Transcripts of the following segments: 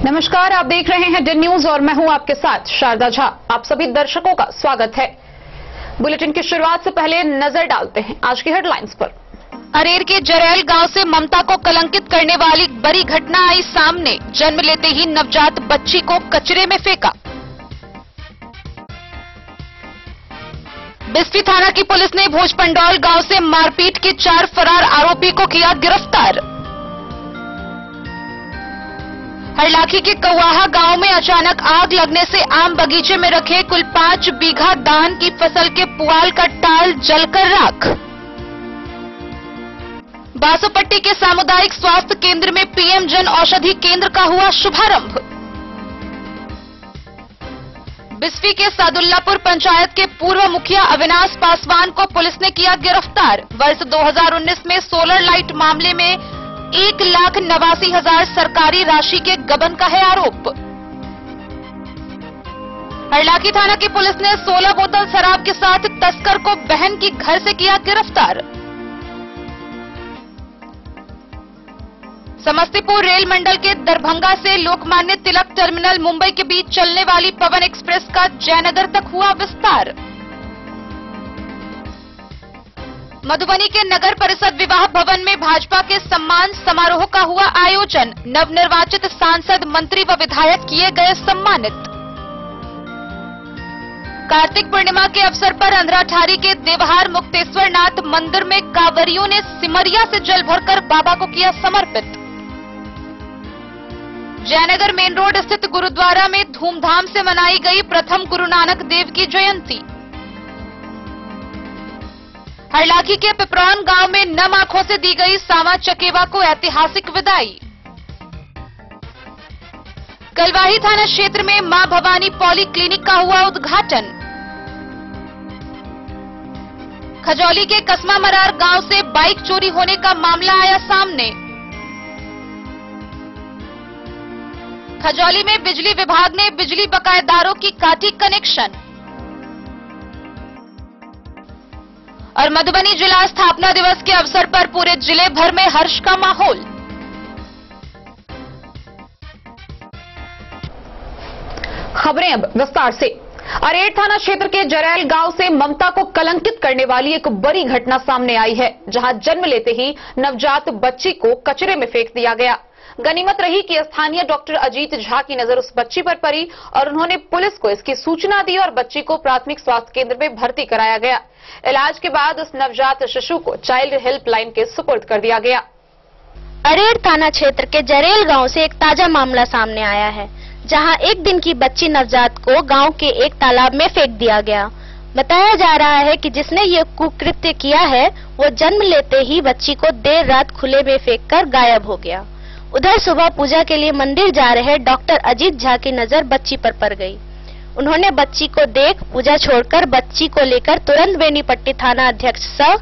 नमस्कार, आप देख रहे हैं डन न्यूज और मैं हूं आपके साथ शारदा झा। आप सभी दर्शकों का स्वागत है। बुलेटिन की शुरुआत से पहले नजर डालते हैं आज की हेडलाइंस पर। अरेर के जरैल गांव से ममता को कलंकित करने वाली बड़ी घटना आई सामने। जन्म लेते ही नवजात बच्ची को कचरे में फेंका। बिस्फी थाना की पुलिस ने भोजपंडौल गांव से मारपीट के 4 फरार आरोपी को किया गिरफ्तार। हरलाखी के कौवाहा गांव में अचानक आग लगने से आम बगीचे में रखे कुल 5 बीघा धान की फसल के पुआल का टाल जलकर राख। बासोपट्टी के सामुदायिक स्वास्थ्य केंद्र में पीएम जन औषधि केंद्र का हुआ शुभारंभ। बिस्फी के सादुल्लापुर पंचायत के पूर्व मुखिया अविनाश पासवान को पुलिस ने किया गिरफ्तार। वर्ष 2019 में सोलर लाइट मामले में 1,89,000 सरकारी राशि के गबन का है आरोप। हरलाखी थाना की पुलिस ने 16 बोतल शराब के साथ तस्कर को बहन की घर से किया गिरफ्तार। समस्तीपुर रेल मंडल के दरभंगा से लोकमान्य तिलक टर्मिनल मुंबई के बीच चलने वाली पवन एक्सप्रेस का जयनगर तक हुआ विस्तार। मधुबनी के नगर परिषद विवाह भवन में भाजपा के सम्मान समारोह का हुआ आयोजन। नवनिर्वाचित सांसद, मंत्री व विधायक किए गए सम्मानित। कार्तिक पूर्णिमा के अवसर पर अंधराठारी के देवहार मुक्तेश्वर नाथ मंदिर में कांवरियों ने सिमरिया से जल भरकर बाबा को किया समर्पित। जयनगर मेन रोड स्थित गुरुद्वारा में धूमधाम से मनाई गई प्रथम गुरु नानक देव की जयंती। हरलाखी के पिपरौन गांव में नम आंखों से दी गई सामा चकेवा को ऐतिहासिक विदाई। कलवाही थाना क्षेत्र में मां भवानी पॉली क्लिनिक का हुआ उद्घाटन। खजौली के कसमा मरार गांव से बाइक चोरी होने का मामला आया सामने। खजौली में बिजली विभाग ने बिजली बकायेदारों की काटी कनेक्शन। और मधुबनी जिला स्थापना दिवस के अवसर पर पूरे जिले भर में हर्ष का माहौल। खबरें अब विस्तार से। अरेर थाना क्षेत्र के जरैल गांव से ममता को कलंकित करने वाली एक बड़ी घटना सामने आई है, जहां जन्म लेते ही नवजात बच्ची को कचरे में फेंक दिया गया। गनीमत रही कि स्थानीय डॉक्टर अजीत झा की नजर उस बच्ची पर पड़ी और उन्होंने पुलिस को इसकी सूचना दी और बच्ची को प्राथमिक स्वास्थ्य केंद्र में भर्ती कराया गया। इलाज के बाद उस नवजात शिशु को चाइल्ड हेल्पलाइन के सुपुर्द कर दिया गया। अरेर थाना क्षेत्र के जरैल गांव से एक ताजा मामला सामने आया है, जहां एक दिन की बच्ची नवजात को गांव के एक तालाब में फेंक दिया गया। बताया जा रहा है कि जिसने ये कुकृत्य किया है वो जन्म लेते ही बच्ची को देर रात खुले में फेंककर गायब हो गया। उधर सुबह पूजा के लिए मंदिर जा रहे डॉक्टर अजीत झा की नजर बच्ची पर पड़ गई। उन्होंने बच्ची को देख पूजा छोड़कर बच्ची को लेकर तुरंत बेनीपट्टी थाना अध्यक्ष सह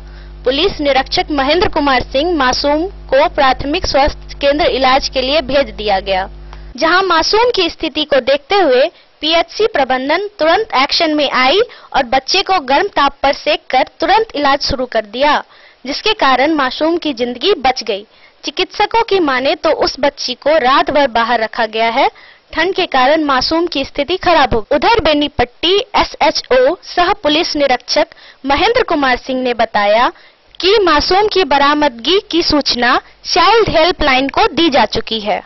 पुलिस निरीक्षक महेंद्र कुमार सिंह मासूम को प्राथमिक स्वास्थ्य केंद्र इलाज के लिए भेज दिया गया, जहां मासूम की स्थिति को देखते हुए पीएचसी प्रबंधन तुरंत एक्शन में आई और बच्चे को गर्म ताप पर सेक कर तुरंत इलाज शुरू कर दिया, जिसके कारण मासूम की जिंदगी बच गई। चिकित्सकों की माने तो उस बच्ची को रात भर बाहर रखा गया है। ठंड के कारण मासूम की स्थिति खराब हो गई। उधर बेनीपट्टी एसएचओ सह पुलिस निरीक्षक महेंद्र कुमार सिंह ने बताया कि मासूम की बरामदगी की सूचना चाइल्ड हेल्पलाइन को दी जा चुकी है।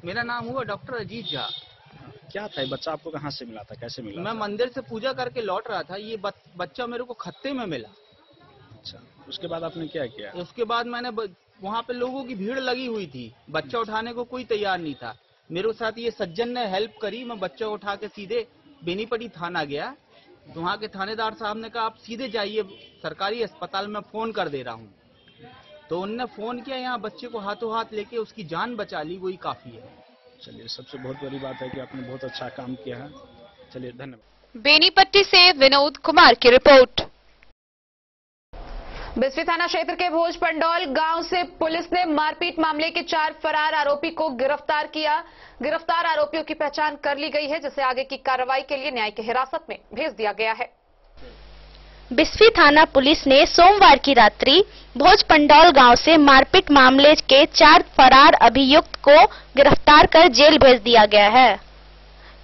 मेरा नाम हुआ डॉक्टर अजीत झा। क्या था ये बच्चा, आपको कहाँ से मिला था, कैसे मिला? मैं मंदिर से पूजा करके लौट रहा था, ये बच्चा मेरे को खत्ते में मिला। अच्छा, उसके बाद आपने क्या किया? उसके बाद मैंने वहाँ पे लोगों की भीड़ लगी हुई थी, बच्चा उठाने को कोई तैयार नहीं था। मेरे साथ ये सज्जन ने हेल्प करी, मैं बच्चा उठा के सीधे बेनीपट्टी थाना गया। तो वहाँ के थानेदार साहब ने कहा आप सीधे जाइए सरकारी अस्पताल में, फोन कर दे रहा हूँ। तो उनने फोन किया, यहाँ बच्चे को हाथों हाथ लेके उसकी जान बचा ली, वही काफी है। चलिए, सबसे बहुत बड़ी बात है कि आपने बहुत अच्छा काम किया है। चलिए, धन्यवाद। बेनीपट्टी से विनोद कुमार की रिपोर्ट। बिस्फी थाना क्षेत्र के भोजपंडौल गांव से पुलिस ने मारपीट मामले के 4 फरार आरोपी को गिरफ्तार किया। गिरफ्तार आरोपियों की पहचान कर ली गई है, जिसे आगे की कार्रवाई के लिए न्यायिक हिरासत में भेज दिया गया है। बिस्फी थाना पुलिस ने सोमवार की रात्रि भोजपंडौल गांव से मारपीट मामले के 4 फरार अभियुक्त को गिरफ्तार कर जेल भेज दिया गया है।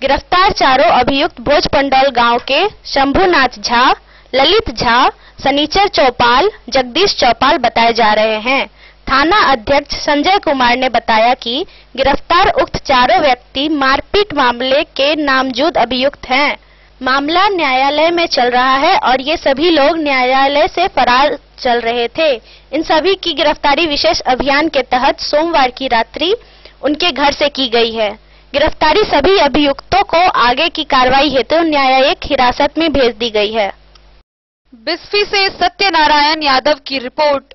गिरफ्तार चारों अभियुक्त भोजपंडौल गांव के शंभुनाथ झा, ललित झा, सनीचर चौपाल, जगदीश चौपाल बताए जा रहे हैं। थाना अध्यक्ष संजय कुमार ने बताया कि गिरफ्तार उक्त चारों व्यक्ति मारपीट मामले के नामजद अभियुक्त हैं। मामला न्यायालय में चल रहा है और ये सभी लोग न्यायालय से फरार चल रहे थे। इन सभी की गिरफ्तारी विशेष अभियान के तहत सोमवार की रात्रि उनके घर से की गई है। गिरफ्तारी सभी अभियुक्तों को आगे की कार्रवाई हेतु न्यायिक हिरासत में भेज दी गई है। बिस्फी से सत्यनारायण यादव की रिपोर्ट।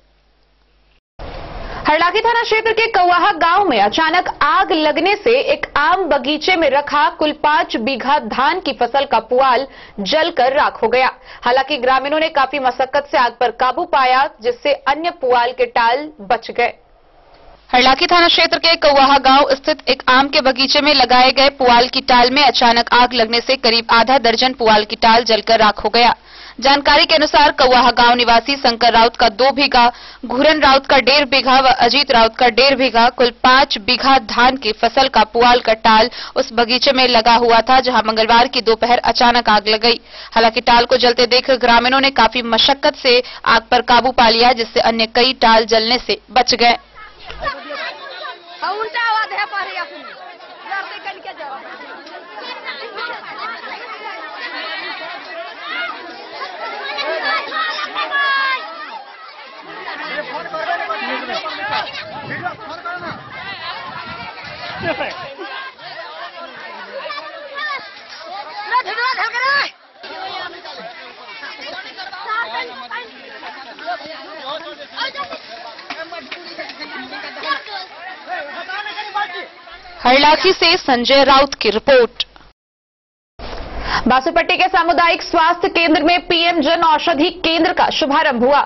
हरलाखी थाना क्षेत्र के कौवाहा गांव में अचानक आग लगने से एक आम बगीचे में रखा कुल 5 बीघा धान की फसल का पुआल जलकर राख हो गया। हालांकि ग्रामीणों ने काफी मशक्कत से आग पर काबू पाया, जिससे अन्य पुआल के टाल बच गए। हरलाखी थाना क्षेत्र के कौवाहा गांव स्थित एक आम के बगीचे में लगाए गए पुआल की टाल में अचानक आग लगने से करीब आधा दर्जन पुआल की टाल जलकर राख हो गया। जानकारी के अनुसार कौवाहा गांव निवासी शंकर राउत का 2 बीघा, घूरन राउत का 1.5 बीघा व अजीत राउत का 1.5 बीघा कुल 5 बीघा धान की फसल का पुआल का टाल उस बगीचे में लगा हुआ था, जहां मंगलवार की दोपहर अचानक आग लग गई। हालांकि टाल को जलते देख ग्रामीणों ने काफी मशक्कत से आग पर काबू पा लिया, जिससे अन्य कई टाल जलने से बच गए। हरलाखी से संजय राउत की रिपोर्ट। बासुपट्टी के सामुदायिक स्वास्थ्य केंद्र में पीएम जन औषधि केंद्र का शुभारंभ हुआ,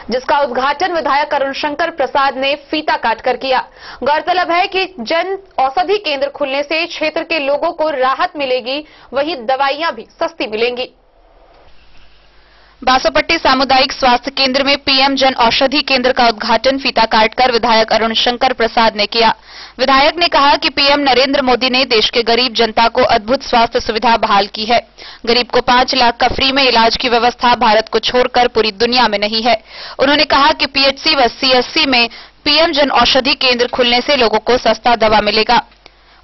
जिसका उद्घाटन विधायक अरुण शंकर प्रसाद ने फीता काटकर किया। गौरतलब है कि जन औषधि केंद्र खुलने से क्षेत्र के लोगों को राहत मिलेगी, वहीं दवाइयां भी सस्ती मिलेंगी। बासुपट्टी सामुदायिक स्वास्थ्य केंद्र में पीएम जन औषधि केंद्र का उद्घाटन फीता काटकर विधायक अरुण शंकर प्रसाद ने किया। विधायक ने कहा कि पीएम नरेंद्र मोदी ने देश के गरीब जनता को अद्भुत स्वास्थ्य सुविधा बहाल की है। गरीब को 5 लाख का फ्री में इलाज की व्यवस्था भारत को छोड़कर पूरी दुनिया में नहीं है। उन्होंने कहा कि पीएचसी व सीएचसी में पीएम जन औषधि केंद्र खुलने से लोगों को सस्ता दवा मिलेगा।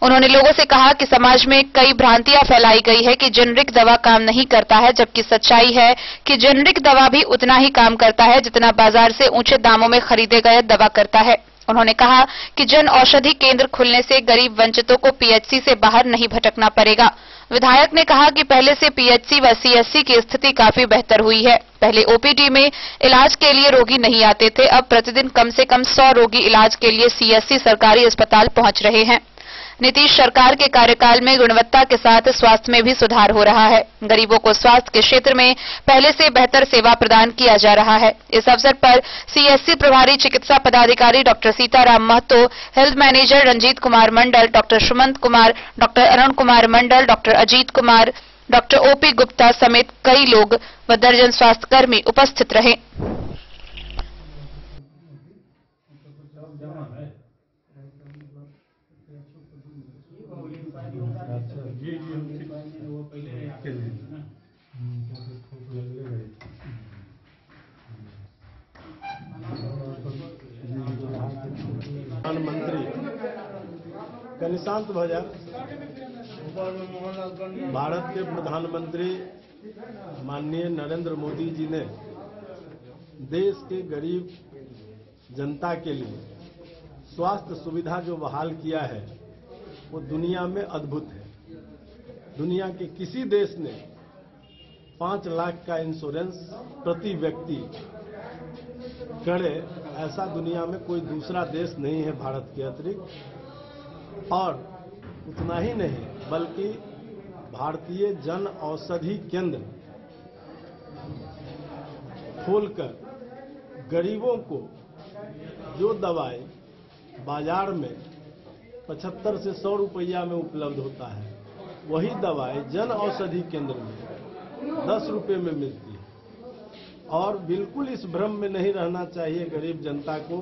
उन्होंने लोगों से कहा कि समाज में कई भ्रांतियां फैलाई गई है कि जेनरिक दवा काम नहीं करता है, जबकि सच्चाई है कि जेनरिक दवा भी उतना ही काम करता है जितना बाजार से ऊंचे दामों में खरीदे गए दवा करता है। उन्होंने कहा कि जन औषधि केंद्र खुलने से गरीब वंचितों को पीएचसी से बाहर नहीं भटकना पड़ेगा। विधायक ने कहा कि पहले से पीएचसी व सीएचसी की स्थिति काफी बेहतर हुई है। पहले ओपीडी में इलाज के लिए रोगी नहीं आते थे, अब प्रतिदिन कम से कम 100 रोगी इलाज के लिए सीएचसी सरकारी अस्पताल पहुंच रहे हैं। नीतीश सरकार के कार्यकाल में गुणवत्ता के साथ स्वास्थ्य में भी सुधार हो रहा है। गरीबों को स्वास्थ्य के क्षेत्र में पहले से बेहतर सेवा प्रदान किया जा रहा है। इस अवसर पर सीएचसी प्रभारी चिकित्सा पदाधिकारी doctor Sitaram Mahato, health manager Ranjit Kumar Mandal, doctor Sumant Kumar, doctor Arun Kumar Mandal, doctor Ajit Kumar, doctor OP Gupta समेत कई लोग व दर्जन स्वास्थ्यकर्मी उपस्थित रहे। प्रधानमंत्री का निशांत भजा भारत के प्रधानमंत्री माननीय नरेंद्र मोदी जी ने देश के गरीब जनता के लिए स्वास्थ्य सुविधा जो बहाल किया है वो दुनिया में अद्भुत है। दुनिया के किसी देश ने 5 लाख का इंश्योरेंस प्रति व्यक्ति करे, ऐसा दुनिया में कोई दूसरा देश नहीं है भारत के अतिरिक्त। और उतना ही नहीं बल्कि भारतीय जन औषधि केंद्र खोलकर गरीबों को जो दवाई बाजार में 75 से 100 रुपया में उपलब्ध होता है, वही दवाई जन औषधि केंद्र में 10 रुपये में मिलती है। और बिल्कुल इस भ्रम में नहीं रहना चाहिए गरीब जनता को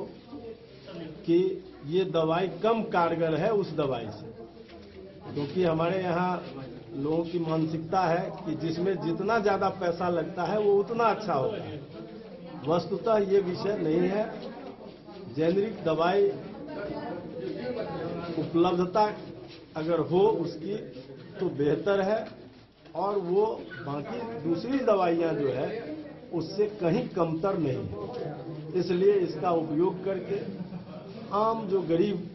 कि ये दवाई कम कारगर है उस दवाई से, क्योंकि हमारे यहाँ लोगों की मानसिकता है कि जिसमें जितना ज्यादा पैसा लगता है वो उतना अच्छा होता है। वस्तुतः ये विषय नहीं है। जेनरिक दवाई उपलब्धता अगर हो उसकी तो बेहतर है, और वो बाकी दूसरी दवाइयां जो है उससे कहीं कमतर नहीं है। इसलिए इसका उपयोग करके आम जो गरीब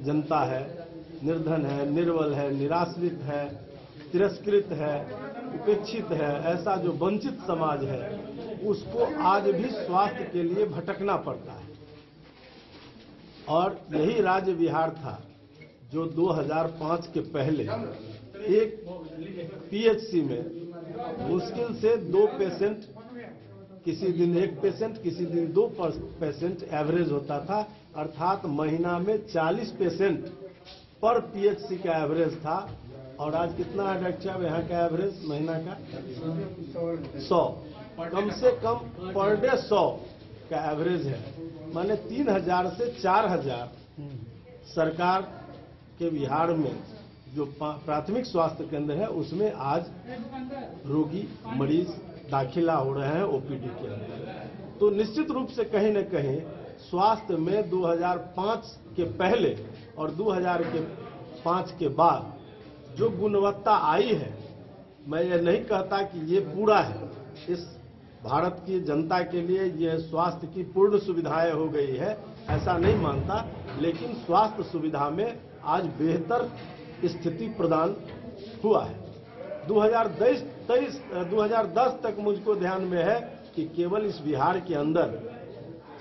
जनता है, निर्धन है, निर्बल है, निराश्रित है, तिरस्कृत है, उपेक्षित है, ऐसा जो वंचित समाज है, उसको आज भी स्वास्थ्य के लिए भटकना पड़ता है। और यही राज्य बिहार था जो 2005 के पहले एक पीएचसी में मुश्किल से 2 पेशेंट, किसी दिन 1 पेशेंट, किसी दिन 2 पेशेंट एवरेज होता था, अर्थात महीना में 40 पेशेंट पर पीएचसी का एवरेज था। और आज कितना है डॉक्टर साहब यहाँ का एवरेज महीना का? 100, कम से कम पर डे 100 का एवरेज है। माने 3000 से 4000 सरकार के बिहार में जो प्राथमिक स्वास्थ्य केंद्र है उसमें आज रोगी मरीज दाखिला हो रहे हैं ओपीडी के अंदर। तो निश्चित रूप से कहीं न कहीं स्वास्थ्य में 2005 के पहले और 2005 के बाद जो गुणवत्ता आई है, मैं ये नहीं कहता कि ये पूरा है। इस भारत की जनता के लिए ये स्वास्थ्य की पूर्ण सुविधाएं हो गई है, ऐसा नहीं मानता, लेकिन स्वास्थ्य सुविधा में आज बेहतर स्थिति प्रदान हुआ है। 2010 तक मुझको ध्यान में है कि केवल इस बिहार के अंदर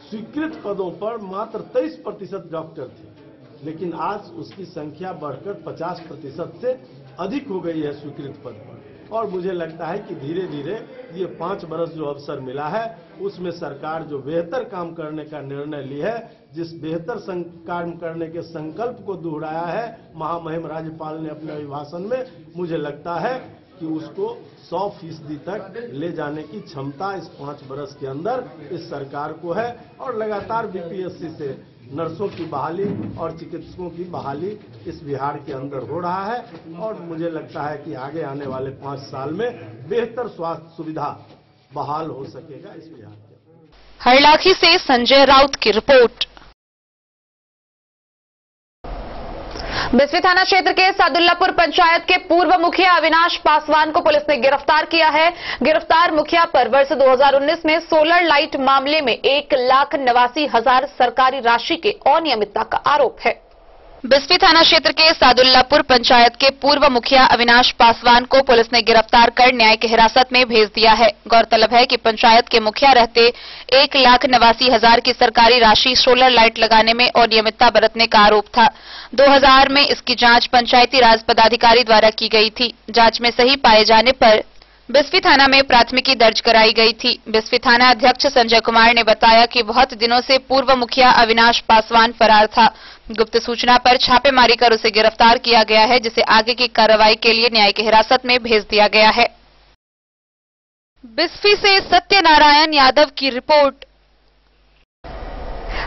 स्वीकृत पदों पर मात्र 23% डॉक्टर थे, लेकिन आज उसकी संख्या बढ़कर 50% से अधिक हो गई है स्वीकृत पद पर। और मुझे लगता है कि धीरे धीरे ये 5 वर्ष जो अवसर मिला है उसमें सरकार जो बेहतर काम करने का निर्णय ली है, जिस बेहतर काम करने के संकल्प को दोहराया है महामहिम राज्यपाल ने अपने अभिभाषण में, मुझे लगता है कि उसको 100% तक ले जाने की क्षमता इस 5 वर्ष के अंदर इस सरकार को है। और लगातार बीपीएससी से नर्सों की बहाली और चिकित्सकों की बहाली इस बिहार के अंदर हो रहा है, और मुझे लगता है कि आगे आने वाले 5 साल में बेहतर स्वास्थ्य सुविधा बहाल हो सकेगा इस बिहार के। हरलाखी से संजय राउत की रिपोर्ट। बिस्फी थाना क्षेत्र के सादुल्लापुर पंचायत के पूर्व मुखिया अविनाश पासवान को पुलिस ने गिरफ्तार किया है। गिरफ्तार मुखिया पर वर्ष 2019 में सोलर लाइट मामले में 1,89,000 सरकारी राशि के अनियमितता का आरोप है। बिस्फी थाना क्षेत्र के सादुल्लापुर पंचायत के पूर्व मुखिया अविनाश पासवान को पुलिस ने गिरफ्तार कर न्यायिक हिरासत में भेज दिया है। गौरतलब है कि पंचायत के मुखिया रहते 1,89,000 की सरकारी राशि सोलर लाइट लगाने में अनियमितता बरतने का आरोप था। 2000 में इसकी जांच पंचायती राज पदाधिकारी द्वारा की गई थी। जांच में सही पाए जाने पर बिस्फी थाना में प्राथमिकी दर्ज कराई गई थी। बिस्फी थाना अध्यक्ष संजय कुमार ने बताया कि बहुत दिनों से पूर्व मुखिया अविनाश पासवान फरार था। गुप्त सूचना पर छापेमारी कर उसे गिरफ्तार किया गया है, जिसे आगे की कार्रवाई के लिए न्यायिक हिरासत में भेज दिया गया है। बिस्फी से सत्यनारायण यादव की रिपोर्ट।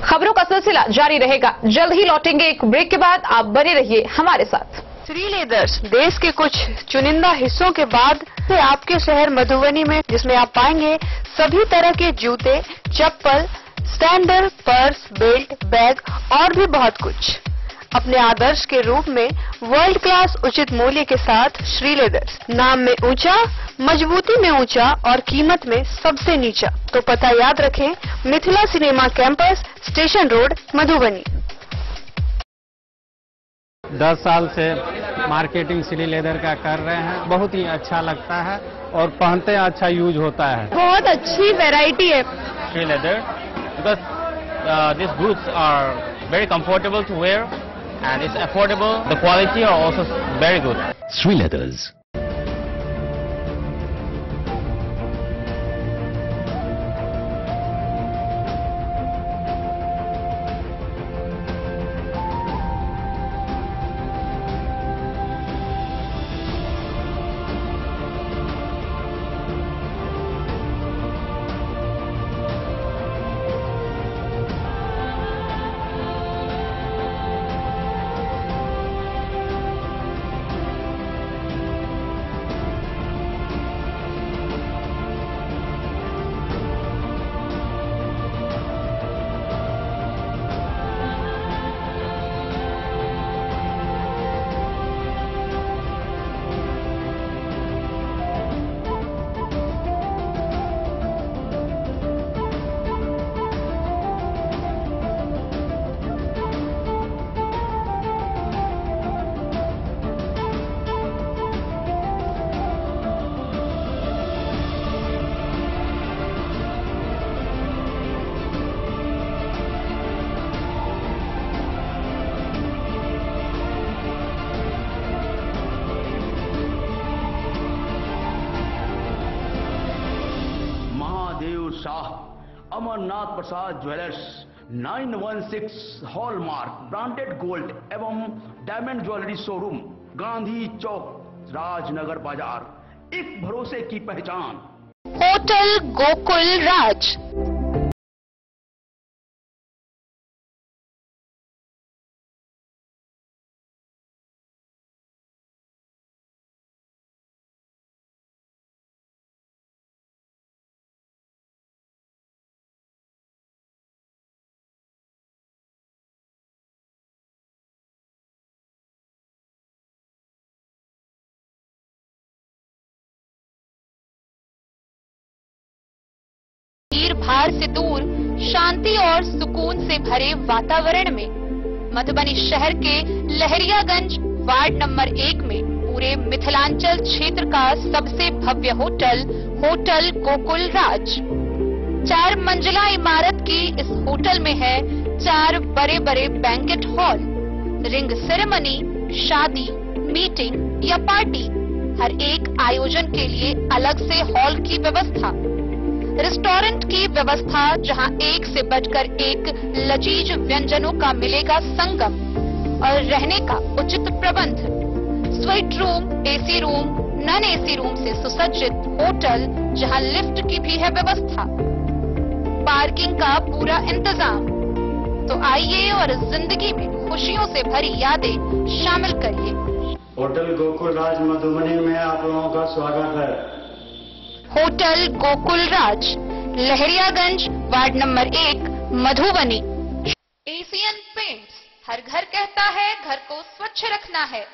खबरों का सिलसिला जारी रहेगा, जल्द ही लौटेंगे एक ब्रेक के बाद। आप बने रहिए हमारे साथ। श्री लेदर्स देश के कुछ चुनिंदा हिस्सों के बाद से आपके शहर मधुबनी में, जिसमें आप पाएंगे सभी तरह के जूते, चप्पल, सैंडल, पर्स, बेल्ट, बैग और भी बहुत कुछ अपने आदर्श के रूप में वर्ल्ड क्लास उचित मूल्य के साथ श्री लेदर्स, नाम में ऊंचा, मजबूती में ऊंचा और कीमत में सबसे नीचा। तो पता याद रखें, Mithila cinema campus, station road, Madhubani. 10 साल से मार्केटिंग श्री लेदर का कर रहे हैं। बहुत ही अच्छा लगता है और पहनते हैं अच्छा यूज होता है। बहुत अच्छी वैरायटी है Shri leather, because these goods are very comfortable to wear and it's affordable. The quality are also very good. Sri Leathers. Mahadev Shah, Amarnath Prasad jewellers, 916 hallmark branded gold एवं diamond jewellery showroom, Gandhi Chowk, Rajnagar बाजार, एक भरोसे की पहचान। होटल गोकुल राज। भार से दूर शांति और सुकून से भरे वातावरण में मधुबनी शहर के लहरियागंज वार्ड नंबर 1 में पूरे मिथिलांचल क्षेत्र का सबसे भव्य होटल होटल गोकुल राज। 4 मंजिला इमारत की इस होटल में है 4 बड़े बड़े बैंकेट हॉल, रिंग सेरेमनी, शादी, मीटिंग या पार्टी, हर एक आयोजन के लिए अलग से हॉल की व्यवस्था, रेस्टोरेंट की व्यवस्था जहां एक से बढ़कर एक लजीज व्यंजनों का मिलेगा संगम, और रहने का उचित प्रबंध, suite room, AC room, non AC room से सुसज्जित होटल जहां लिफ्ट की भी है व्यवस्था, पार्किंग का पूरा इंतजाम। तो आइए और जिंदगी में खुशियों से भरी यादें शामिल करिए। होटल गोकुल राज मधुबनी में आप लोगों का स्वागत है। Hotel Gokul Raj, Lahariyaganj ward number 1, Madhubani. Asian paints, हर घर कहता है घर को स्वच्छ रखना है।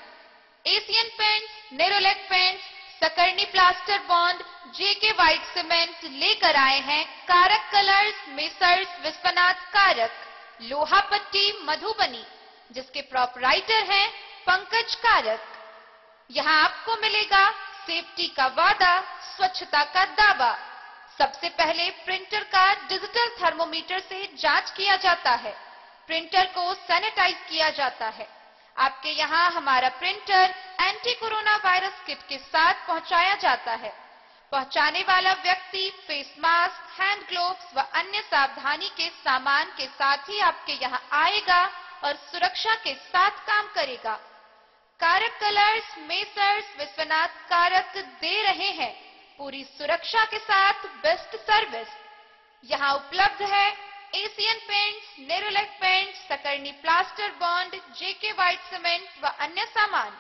Asian paints, Nerolac paints, Sakarni plaster bond, JK white cement लेकर आए हैं कारक कलर्स, मेसर्स विश्वनाथ कारक, लोहा पट्टी, मधुबनी, जिसके प्रोपराइटर हैं पंकज कारक। यहाँ आपको मिलेगा सेफ्टी का वादा, स्वच्छता का दावा। सबसे पहले प्रिंटर का डिजिटल थर्मोमीटर से जांच किया जाता है, प्रिंटर को सैनिटाइज किया जाता है। आपके यहाँ हमारा printer anti corona virus kit के साथ पहुंचाया जाता है। पहुंचाने वाला व्यक्ति फेस मास्क, हैंड ग्लोव्स व अन्य सावधानी के सामान के साथ ही आपके यहाँ आएगा और सुरक्षा के साथ काम करेगा। कारक कलर्स, मेसर्स विश्वनाथ कारक दे रहे हैं पूरी सुरक्षा के साथ बेस्ट सर्विस। यहाँ उपलब्ध है Asian paints, Nerolac paints, Sakarni plaster bond, JK white cement व अन्य सामान।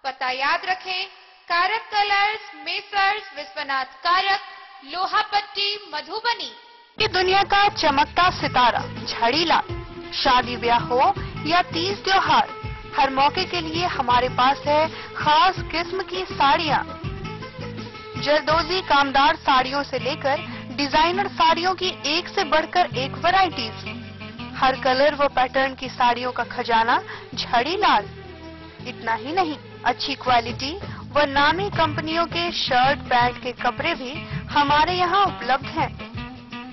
पता याद रखें, कारक कलर्स, मेसर्स विश्वनाथ कारक, लोहा पट्टी, मधुबनी। ये दुनिया का चमकता सितारा झाड़ीलाल, शादी ब्याह हो या तीज त्योहार, हर मौके के लिए हमारे पास है खास किस्म की साड़ियाँ। जरदोजी कामदार साड़ियों से लेकर डिजाइनर साड़ियों की एक से बढ़कर एक वैरायटीज, हर कलर व पैटर्न की साड़ियों का खजाना झाड़ीलाल। इतना ही नहीं, अच्छी क्वालिटी व नामी कंपनियों के शर्ट पैंट के कपड़े भी हमारे यहाँ उपलब्ध हैं।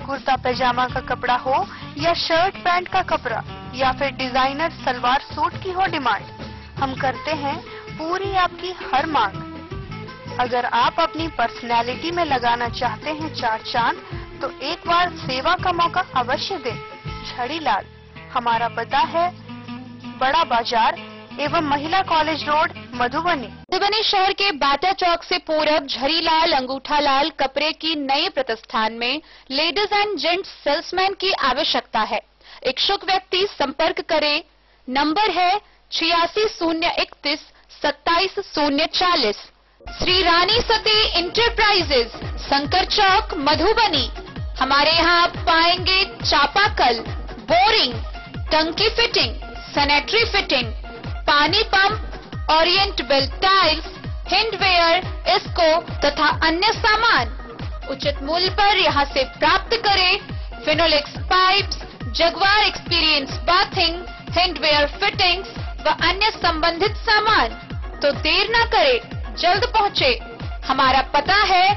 कुर्ता पैजामा का कपड़ा हो या शर्ट पैंट का कपड़ा या फिर डिजाइनर सलवार सूट की हो डिमांड, हम करते हैं पूरी आपकी हर मांग। अगर आप अपनी पर्सनैलिटी में लगाना चाहते हैं 4 चांद, तो एक बार सेवा का मौका अवश्य दें। झाड़ीलाल, हमारा पता है बड़ा बाजार एवं महिला कॉलेज रोड, मधुबनी। मधुबनी शहर के बाटा चौक से पूरब झरीलाल अंगूठालाल कपड़े की नए प्रतिष्ठान में लेडीज एंड जेंट्स सेल्समैन की आवश्यकता है। इच्छुक व्यक्ति संपर्क करें। नंबर है 8601 27040। श्री रानी सती इंटरप्राइजेज, संकर चौक, मधुबनी। हमारे यहाँ आप पाएंगे चापाकल, बोरिंग, टंकी फिटिंग, सैनिटरी फिटिंग, पानी पंप, ओरिएंट बेल्ट टाइल्स, हैंडवेयर, इसको तथा अन्य सामान उचित मूल्य पर यहाँ से प्राप्त करें। Finolex pipes, Jaquar experience bathing, hardware fittings व अन्य संबंधित सामान। तो देर न करें, जल्द पहुँचे। हमारा पता है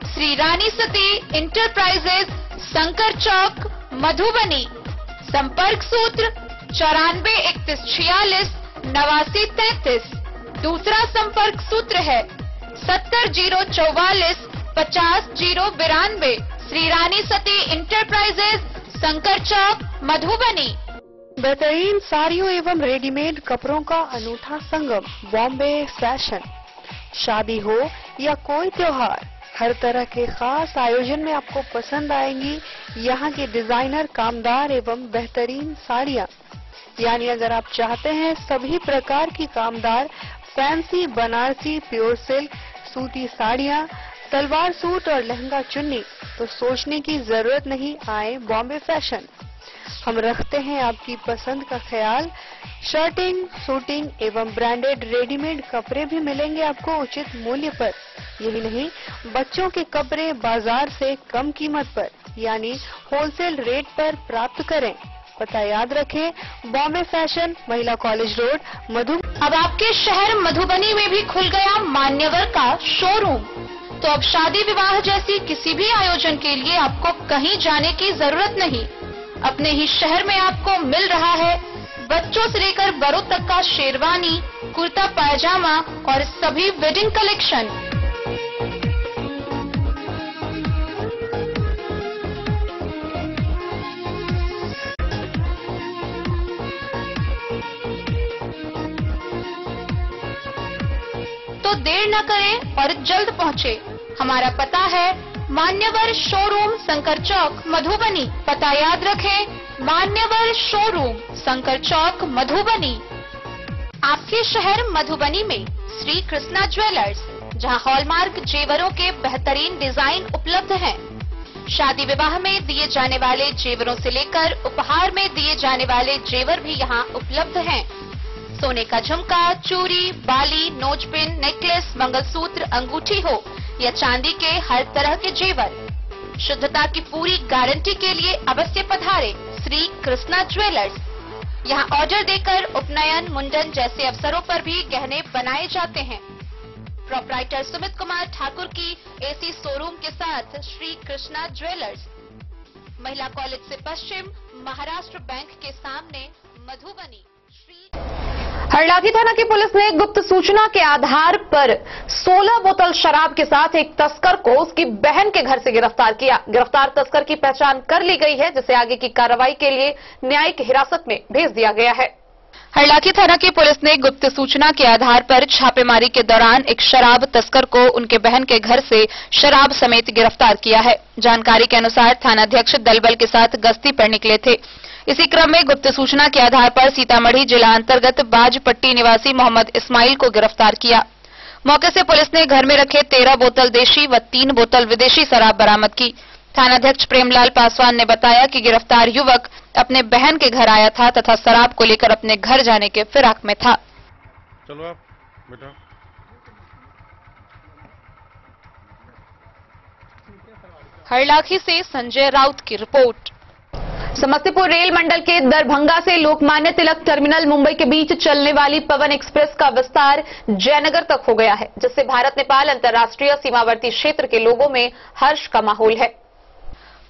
श्री रानी सती इंटरप्राइजेज, संकर चौक, मधुबनी। संपर्क सूत्र 943146 8933। दूसरा संपर्क सूत्र है 70044 50092। श्री रानी सती इंटरप्राइजेज, शंकर चौक, मधुबनी। बेहतरीन साड़ियों एवं रेडीमेड कपड़ों का अनूठा संगम बॉम्बे फैशन। शादी हो या कोई त्योहार, हर तरह के खास आयोजन में आपको पसंद आएंगी यहाँ की डिजाइनर, कामदार एवं बेहतरीन साड़ियाँ। यानी अगर आप चाहते हैं सभी प्रकार की कामदार, फैंसी, बनारसी, प्योर सिल्क, सूती साड़ियाँ, सलवार सूट और लहंगा चुन्नी, तो सोचने की जरूरत नहीं, आए बॉम्बे फैशन। हम रखते हैं आपकी पसंद का ख्याल। शर्टिंग, सूटिंग एवं ब्रांडेड रेडीमेड कपड़े भी मिलेंगे आपको उचित मूल्य पर। यही नहीं, बच्चों के कपड़े बाजार से कम कीमत पर यानी होलसेल रेट पर प्राप्त करें। पता याद रखें, बॉम्बे फैशन, महिला कॉलेज रोड, मधुबनी। अब आपके शहर मधुबनी में भी खुल गया मान्यवर का शोरूम। तो अब शादी विवाह जैसी किसी भी आयोजन के लिए आपको कहीं जाने की जरूरत नहीं। अपने ही शहर में आपको मिल रहा है बच्चों से लेकर बड़ों तक का शेरवानी, कुर्ता पायजामा और सभी वेडिंग कलेक्शन। तो देर न करें और जल्द पहुँचे। हमारा पता है मान्यवर शोरूम, शंकर चौक, मधुबनी। पता याद रखें, मान्यवर शोरूम, शंकर चौक, मधुबनी। आपके शहर मधुबनी में श्री कृष्णा ज्वेलर्स, जहां हॉलमार्क जेवरों के बेहतरीन डिजाइन उपलब्ध हैं। शादी विवाह में दिए जाने वाले जेवरों से लेकर उपहार में दिए जाने वाले जेवर भी यहां उपलब्ध हैं। सोने का झुमका, चूड़ी, बाली, नोजपिन, नेकलेस, मंगलसूत्र, अंगूठी हो या चांदी के हर तरह के जेवर। शुद्धता की पूरी गारंटी के लिए अवश्य पधारे श्री कृष्णा ज्वेलर्स। यहाँ ऑर्डर देकर उपनयन, मुंडन जैसे अवसरों पर भी गहने बनाए जाते हैं। प्रोप्राइटर सुमित कुमार ठाकुर की एसी शोरूम के साथ श्री कृष्णा ज्वेलर्स, महिला कॉलेज से पश्चिम, महाराष्ट्र बैंक के सामने, मधुबनी। हरलाखी थाना की पुलिस ने गुप्त सूचना के आधार पर 16 बोतल शराब के साथ एक तस्कर को उसकी बहन के घर से गिरफ्तार किया। गिरफ्तार तस्कर की पहचान कर ली गई है, जिसे आगे की कार्रवाई के लिए न्यायिक हिरासत में भेज दिया गया है। हरलाखी थाना की पुलिस ने गुप्त सूचना के आधार पर छापेमारी के दौरान एक शराब तस्कर को उनके बहन के घर से शराब समेत गिरफ्तार किया है। जानकारी के अनुसार थानाध्यक्ष दलबल के साथ गश्ती पर निकले थे। इसी क्रम में गुप्त सूचना के आधार पर सीतामढ़ी जिला अंतर्गत बाजपट्टी निवासी मोहम्मद इस्माइल को गिरफ्तार किया। मौके से पुलिस ने घर में रखे 13 बोतल देशी व 3 बोतल विदेशी शराब बरामद की। थानाध्यक्ष प्रेमलाल पासवान ने बताया कि गिरफ्तार युवक अपने बहन के घर आया था तथा शराब को लेकर अपने घर जाने के फिराक में था। चलो आप बेटा। हरलाखी से संजय राउत की रिपोर्ट। समस्तीपुर रेल मंडल के दरभंगा से लोकमान्य तिलक टर्मिनल मुंबई के बीच चलने वाली पवन एक्सप्रेस का विस्तार जयनगर तक हो गया है, जिससे भारत नेपाल अंतर्राष्ट्रीय सीमावर्ती क्षेत्र के लोगों में हर्ष का माहौल है।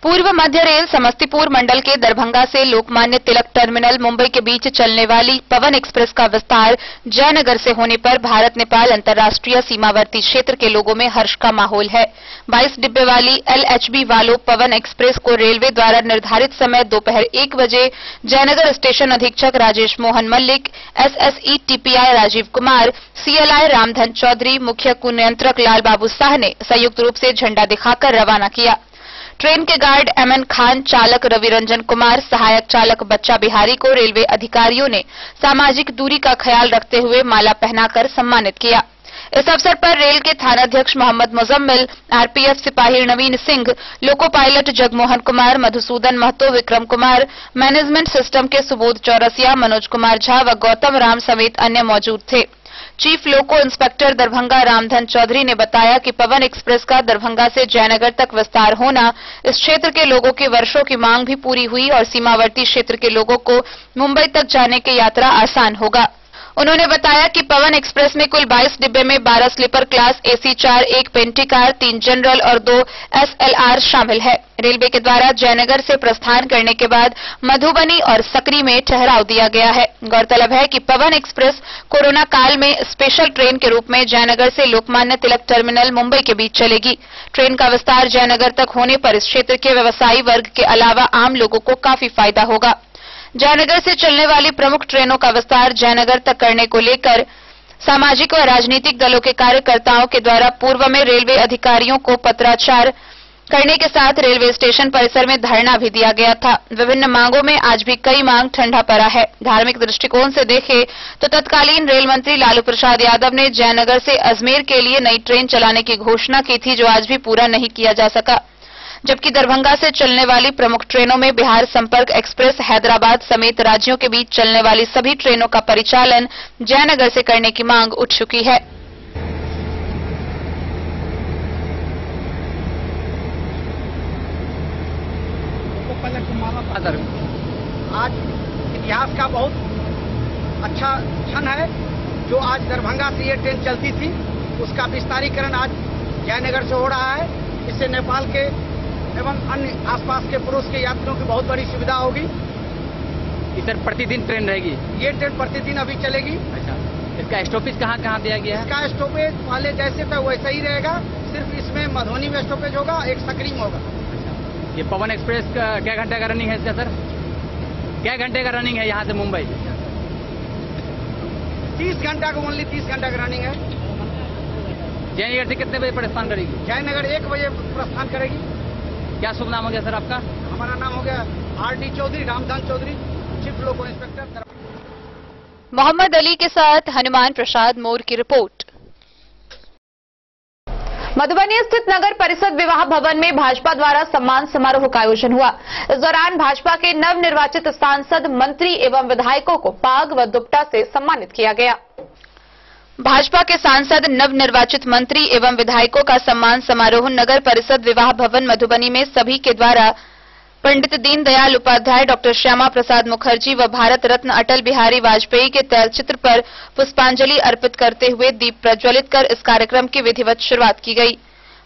पूर्व मध्य रेल समस्तीपुर मंडल के दरभंगा से लोकमान्य तिलक टर्मिनल मुंबई के बीच चलने वाली पवन एक्सप्रेस का विस्तार जयनगर से होने पर भारत नेपाल अंतर्राष्ट्रीय सीमावर्ती क्षेत्र के लोगों में हर्ष का माहौल है। 22 डिब्बे वाली LHB वालों पवन एक्सप्रेस को रेलवे द्वारा निर्धारित समय दोपहर 1 बजे जयनगर स्टेशन अधीक्षक Rajesh Mohan Mallik, SSE TPI Rajiv Kumar, CLI Ramdhan Chaudhary, मुख्य कुनियंत्रक लाल बाबू शाह ने संयुक्त रूप से झंडा दिखाकर रवाना किया। ट्रेन के गार्ड MN खान, चालक रवि रंजन कुमार, सहायक चालक बच्चा बिहारी को रेलवे अधिकारियों ने सामाजिक दूरी का ख्याल रखते हुए माला पहनाकर सम्मानित किया। इस अवसर पर रेल के थानाध्यक्ष मोहम्मद मुजम्मिल, RPF सिपाही Naveen Singh, loco pilot Jagmohan Kumar, Madhusudan Mahato, Vikram Kumar, management system के सुबोध चौरसिया, मनोज कुमार झा व गौतम राम समेत अन्य मौजूद थे। चीफ लोको इंस्पेक्टर दरभंगा रामधन चौधरी ने बताया कि पवन एक्सप्रेस का दरभंगा से जयनगर तक विस्तार होना इस क्षेत्र के लोगों की वर्षों की मांग भी पूरी हुई और सीमावर्ती क्षेत्र के लोगों को मुंबई तक जाने की यात्रा आसान होगा। उन्होंने बताया कि पवन एक्सप्रेस में कुल 22 डिब्बे में 12 sleeper class AC 4, 1 pantry car, 3 general और 2 एसएलआर शामिल है। रेलवे के द्वारा जयनगर से प्रस्थान करने के बाद मधुबनी और सकरी में ठहराव दिया गया है। गौरतलब है कि पवन एक्सप्रेस कोरोना काल में स्पेशल ट्रेन के रूप में जयनगर से लोकमान्य तिलक टर्मिनल मुंबई के बीच चलेगी। ट्रेन का विस्तार जयनगर तक होने पर इस क्षेत्र के व्यवसायी वर्ग के अलावा आम लोगों को काफी फायदा होगा। जयनगर से चलने वाली प्रमुख ट्रेनों का विस्तार जयनगर तक करने को लेकर सामाजिक व राजनीतिक दलों के कार्यकर्ताओं के द्वारा पूर्व में रेलवे अधिकारियों को पत्राचार करने के साथ रेलवे स्टेशन परिसर में धरना भी दिया गया था। विभिन्न मांगों में आज भी कई मांग ठंडा पड़ा है। धार्मिक दृष्टिकोण से देखें तो तत्कालीन रेल मंत्री लालू प्रसाद यादव ने जयनगर से अजमेर के लिए नई ट्रेन चलाने की घोषणा की थी, जो आज भी पूरा नहीं किया जा सका। जबकि दरभंगा से चलने वाली प्रमुख ट्रेनों में बिहार संपर्क एक्सप्रेस हैदराबाद समेत राज्यों के बीच चलने वाली सभी ट्रेनों का परिचालन जयनगर से करने की मांग उठ चुकी है। आज इतिहास का बहुत अच्छा क्षण है। जो आज दरभंगा से ये ट्रेन चलती थी, उसका विस्तारीकरण आज जयनगर से हो रहा है। इससे नेपाल के एवं अन्य आसपास के पड़ोस के यात्रियों की बहुत बड़ी सुविधा होगी। सर प्रतिदिन ट्रेन रहेगी? ये ट्रेन प्रतिदिन अभी चलेगी। अच्छा, इसका स्टॉपेज कहाँ कहाँ दिया गया है? इसका स्टॉपेज पहले जैसे था वैसा ही रहेगा, सिर्फ इसमें मधुबनी में स्टॉपेज होगा, एक सकरी में होगा। ये पवन एक्सप्रेस का क्या घंटे का रनिंग है इसका सर? क्या घंटे का रनिंग है यहाँ से मुंबई? 30 घंटा का, ओनली 30 घंटा का रनिंग है। जयनगर से कितने बजे प्रस्थान करेगी? जयनगर 1 बजे प्रस्थान करेगी। क्या शुभ नाम हो गया सर आपका? हमारा नाम हो गया आरडी चौधरी, रामधन चौधरी, चीफ लोको इंस्पेक्टर। मोहम्मद अली के साथ हनुमान प्रसाद मोर की रिपोर्ट। मधुबनी स्थित नगर परिषद विवाह भवन में भाजपा द्वारा सम्मान समारोह का आयोजन हुआ। इस दौरान भाजपा के नवनिर्वाचित सांसद, मंत्री एवं विधायकों को पाग व दुपट्टा से सम्मानित किया गया। भाजपा के सांसद, नवनिर्वाचित मंत्री एवं विधायकों का सम्मान समारोह नगर परिषद विवाह भवन मधुबनी में सभी के द्वारा पंडित दीनदयाल उपाध्याय, डॉक्टर श्यामा प्रसाद मुखर्जी व भारत रत्न अटल बिहारी वाजपेयी के तैलचित्र पर पुष्पांजलि अर्पित करते हुए दीप प्रज्वलित कर इस कार्यक्रम की विधिवत शुरुआत की गई।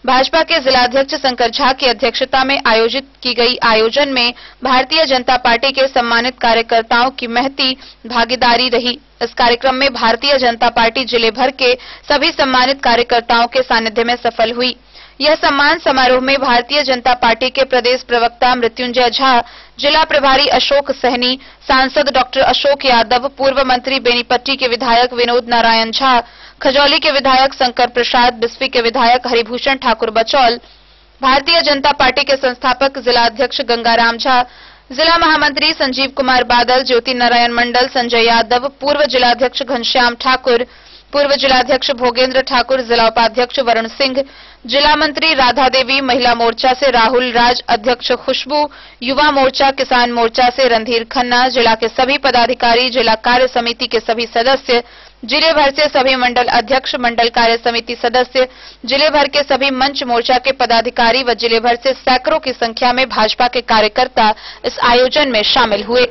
भाजपा के जिलाध्यक्ष शंकर झा की अध्यक्षता में आयोजित की गई आयोजन में भारतीय जनता पार्टी के सम्मानित कार्यकर्ताओं की महती भागीदारी रही। इस कार्यक्रम में भारतीय जनता पार्टी जिले भर के सभी सम्मानित कार्यकर्ताओं के सानिध्य में सफल हुई। यह सम्मान समारोह में भारतीय जनता पार्टी के प्रदेश प्रवक्ता मृत्युंजय झा, जिला प्रभारी अशोक सहनी, सांसद डॉक्टर अशोक यादव, पूर्व मंत्री बेनीपट्टी के विधायक विनोद नारायण झा, खजौली के विधायक शंकर प्रसाद, बिस्फी के विधायक हरिभूषण ठाकुर बचौल, भारतीय जनता पार्टी के संस्थापक जिलाध्यक्ष गंगाराम झा, जिला महामंत्री संजीव कुमार बादल, ज्योति नारायण मंडल, संजय यादव, पूर्व जिलाध्यक्ष घनश्याम ठाकुर, पूर्व जिलाध्यक्ष भोगेंद्र ठाकुर, जिला उपाध्यक्ष वरुण सिंह, जिला मंत्री राधा देवी, महिला मोर्चा से राहुल राज, अध्यक्ष खुशबू, युवा मोर्चा, किसान मोर्चा से रणधीर खन्ना, जिला के सभी पदाधिकारी, जिला कार्य समिति के सभी सदस्य, जिले भर से सभी मंडल अध्यक्ष, मंडल कार्य समिति सदस्य, जिले भर के सभी मंच मोर्चा के पदाधिकारी व जिले भर से सैकड़ों की संख्या में भाजपा के कार्यकर्ता इस आयोजन में शामिल हुए।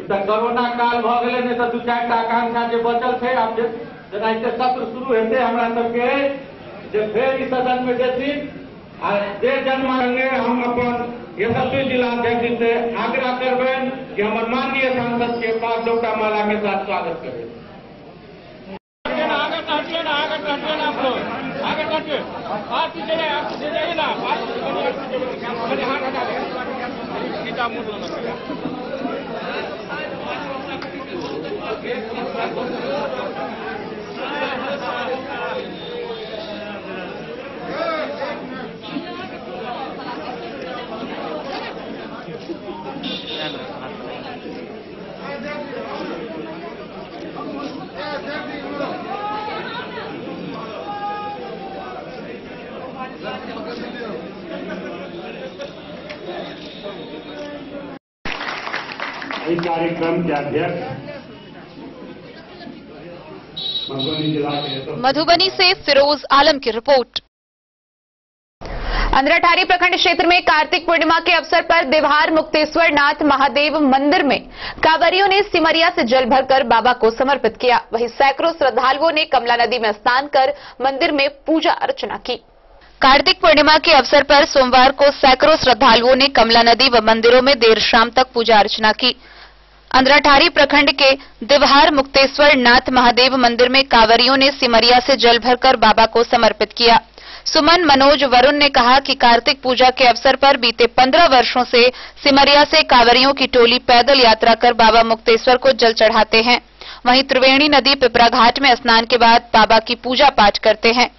कोरोना काल भ गेलै ने त 2-4 टा आकांक्षा जे बचल छै, आब जेनाहिते सत्र शुरू हेतै हमरा सबके जे फेर ई सदन में जेथिन आ जे जनमानंगे हम अपन यशस्वी जिलाध्यक्ष से आग्रह करबनि कि हमर माननीय सांसद के पाग दोपट्टा माला के साथ स्वागत करें। इस कार्यक्रम के अध्यक्ष मधुबनी से फिरोज आलम की रिपोर्ट। अंधराठारी प्रखंड क्षेत्र में कार्तिक पूर्णिमा के अवसर पर देवहार मुक्तेश्वर नाथ महादेव मंदिर में कांवरियों ने सिमरिया से जल भरकर बाबा को समर्पित किया। वहीं सैकड़ों श्रद्धालुओं ने कमला नदी में स्नान कर मंदिर में पूजा अर्चना की। कार्तिक पूर्णिमा के अवसर पर सोमवार को सैकड़ों श्रद्धालुओं ने कमला नदी व मंदिरों में देर शाम तक पूजा अर्चना की। अंधराठारी प्रखंड के देवहार मुक्तेश्वर नाथ महादेव मंदिर में कांवरियों ने सिमरिया से जल भरकर बाबा को समर्पित किया। सुमन, मनोज, वरुण ने कहा कि कार्तिक पूजा के अवसर पर बीते 15 वर्षों से सिमरिया से कांवरियों की टोली पैदल यात्रा कर बाबा मुक्तेश्वर को जल चढ़ाते हैं। वहीं त्रिवेणी नदी पिपरा घाट में स्नान के बाद बाबा की पूजा पाठ करते हैं।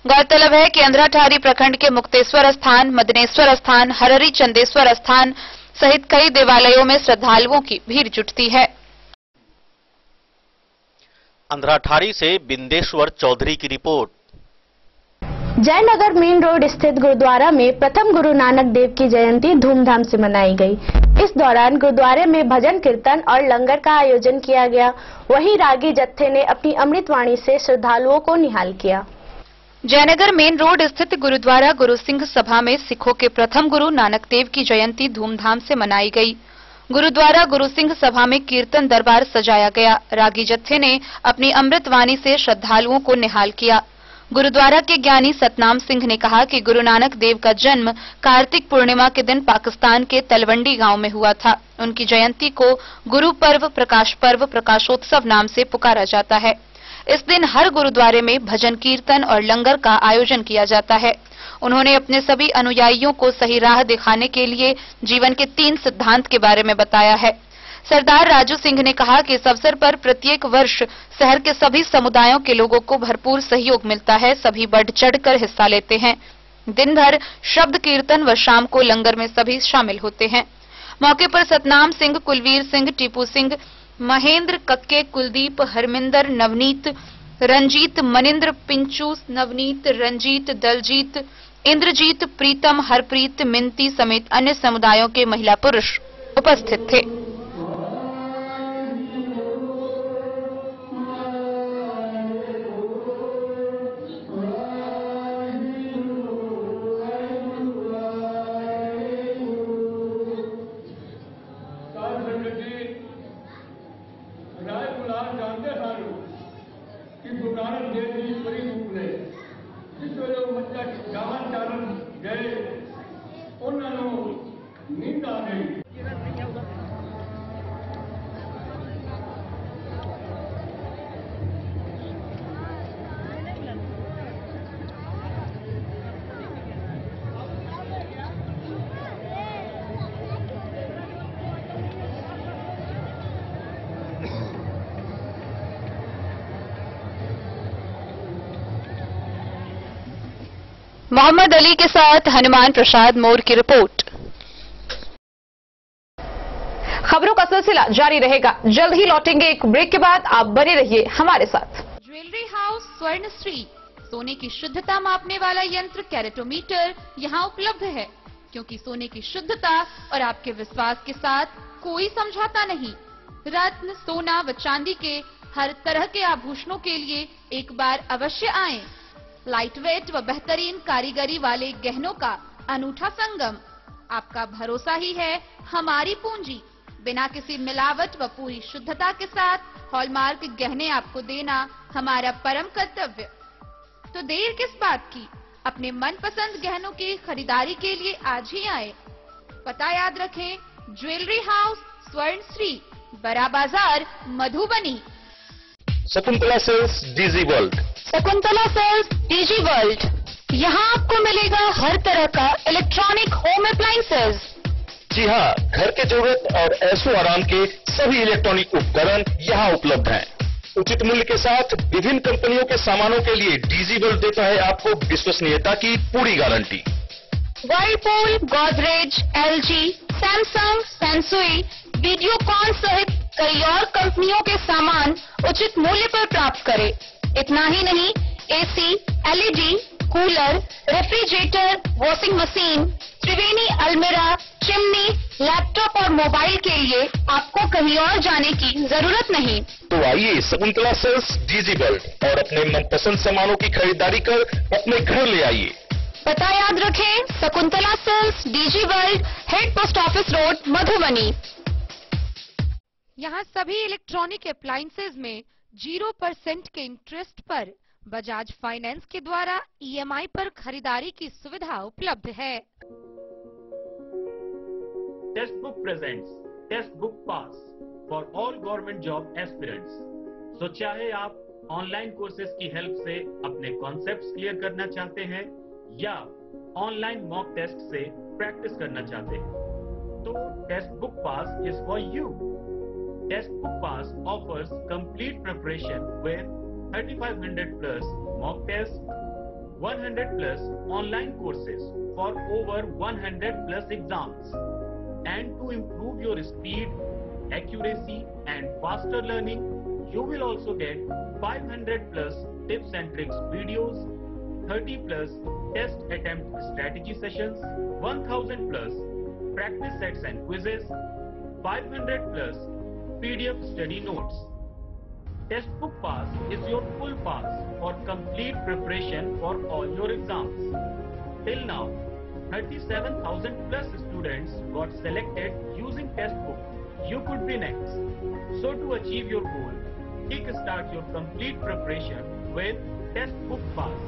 गौरतलब है कि अंधराठारी प्रखंड के मुक्तेश्वर स्थान, मदनेश्वर स्थान, हरहरी चंदेश्वर स्थान सहित कई देवालयों में श्रद्धालुओं की भीड़ जुटती है। अंधराठारी से बिंदेश्वर चौधरी की रिपोर्ट। जयनगर मेन रोड स्थित गुरुद्वारा में प्रथम गुरु नानक देव की जयंती धूमधाम से मनाई गई। इस दौरान गुरुद्वारे में भजन कीर्तन और लंगर का आयोजन किया गया। वहीं रागी जत्थे ने अपनी अमृतवाणी से श्रद्धालुओं को निहाल किया। जयनगर मेन रोड स्थित गुरुद्वारा गुरु सिंह सभा में सिखों के प्रथम गुरु नानक देव की जयंती धूमधाम से मनाई गई। गुरुद्वारा गुरु सिंह सभा में कीर्तन दरबार सजाया गया। रागी जत्थे ने अपनी अमृतवाणी से श्रद्धालुओं को निहाल किया। गुरुद्वारा के ज्ञानी सतनाम सिंह ने कहा कि गुरु नानक देव का जन्म कार्तिक पूर्णिमा के दिन पाकिस्तान के तलवंडी गांव में हुआ था। उनकी जयंती को गुरु पर्व, प्रकाशोत्सव नाम से पुकारा जाता है। इस दिन हर गुरुद्वारे में भजन कीर्तन और लंगर का आयोजन किया जाता है। उन्होंने अपने सभी अनुयायियों को सही राह दिखाने के लिए जीवन के 3 सिद्धांत के बारे में बताया है। सरदार राजू सिंह ने कहा कि इस अवसर पर प्रत्येक वर्ष शहर के सभी समुदायों के लोगों को भरपूर सहयोग मिलता है। सभी बढ़ चढ़कर हिस्सा लेते हैं। दिन भर शब्द कीर्तन व शाम को लंगर में सभी शामिल होते हैं। मौके पर सतनाम सिंह, कुलवीर सिंह, टीपू सिंह, महेंद्र, कक्के, कुलदीप, हरमिंदर, नवनीत, रंजीत, मनिंद्र, पिंचू, नवनीत, रंजीत, दलजीत, इंद्रजीत, प्रीतम, हरप्रीत, मिंती समेत अन्य समुदायों के महिला पुरुष उपस्थित थे। मोहम्मद अली के साथ हनुमान प्रसाद मोर की रिपोर्ट। खबरों का सिलसिला जारी रहेगा। जल्द ही लौटेंगे एक ब्रेक के बाद। आप बने रहिए हमारे साथ। ज्वेलरी हाउस स्वर्ण श्री, सोने की शुद्धता मापने वाला यंत्र कैरेटोमीटर यहाँ उपलब्ध है, क्योंकि सोने की शुद्धता और आपके विश्वास के साथ कोई समझौता नहीं। रत्न, सोना व चांदी के हर तरह के आभूषणों के लिए एक बार अवश्य आएं। लाइट वेट व बेहतरीन कारीगरी वाले गहनों का अनूठा संगम। आपका भरोसा ही है हमारी पूंजी। बिना किसी मिलावट व पूरी शुद्धता के साथ हॉलमार्क गहने आपको देना हमारा परम कर्तव्य। तो देर किस बात की, अपने मनपसंद गहनों की खरीदारी के लिए आज ही आए। पता याद रखें, ज्वेलरी हाउस स्वर्ण Shri, Bada Bazar, Madhubani. Shakuntala sales DG world. Shakuntala sales DG world, यहाँ आपको मिलेगा हर तरह का इलेक्ट्रॉनिक होम अप्लायंसेज। जी हाँ, घर के जरूरत और ऐशो आराम के सभी इलेक्ट्रॉनिक उपकरण यहाँ उपलब्ध हैं। उचित मूल्य के साथ विभिन्न कंपनियों के सामानों के लिए डीजी वर्ल्ड देता है आपको विश्वसनीयता की पूरी guarantee. Whirlpool, Godrej, LG, Samsung, Sansui, Videocon सहित कई और कंपनियों के सामान उचित मूल्य पर प्राप्त करें। इतना ही नहीं, AC, LED, cooler, refrigerator, washing machine, Triveni अलमीरा, चिमनी, लैपटॉप और मोबाइल के लिए आपको कहीं और जाने की जरूरत नहीं। तो आइए शकुंतला सेल्स डीजी वर्ल्ड और अपने मनपसंद सामानों की खरीदारी कर अपने घर ले आइए। पता याद रखें, Shakuntala sales, DG world, head post office road, Madhubani. यहाँ सभी इलेक्ट्रॉनिक अप्लायंसेज में 0% के इंटरेस्ट पर बजाज फाइनेंस के द्वारा EMI पर खरीदारी की सुविधा उपलब्ध है। Testbook presents Testbook pass for all government job aspirants. तो चाहे आप ऑनलाइन कोर्सेज की हेल्प से अपने कॉन्सेप्ट्स क्लियर करना चाहते हैं या ऑनलाइन मॉक टेस्ट से प्रैक्टिस करना चाहते हैं, तो Testbook pass is for you. Testbook pass offers complete preparation with 3500 plus mock tests, 100 plus online courses for over 100 plus exams. And to improve your speed, accuracy and faster learning, you will also get 500 plus tips and tricks videos, 30 plus test attempt strategy sessions, 1000 plus practice sets and quizzes, 500 plus PDF study notes. Test book pass is your full pass for complete preparation for all your exams. Till now, 37,000 plus students got selected using test book. You could be next. So to achieve your goal, kickstart your complete preparation with test book pass.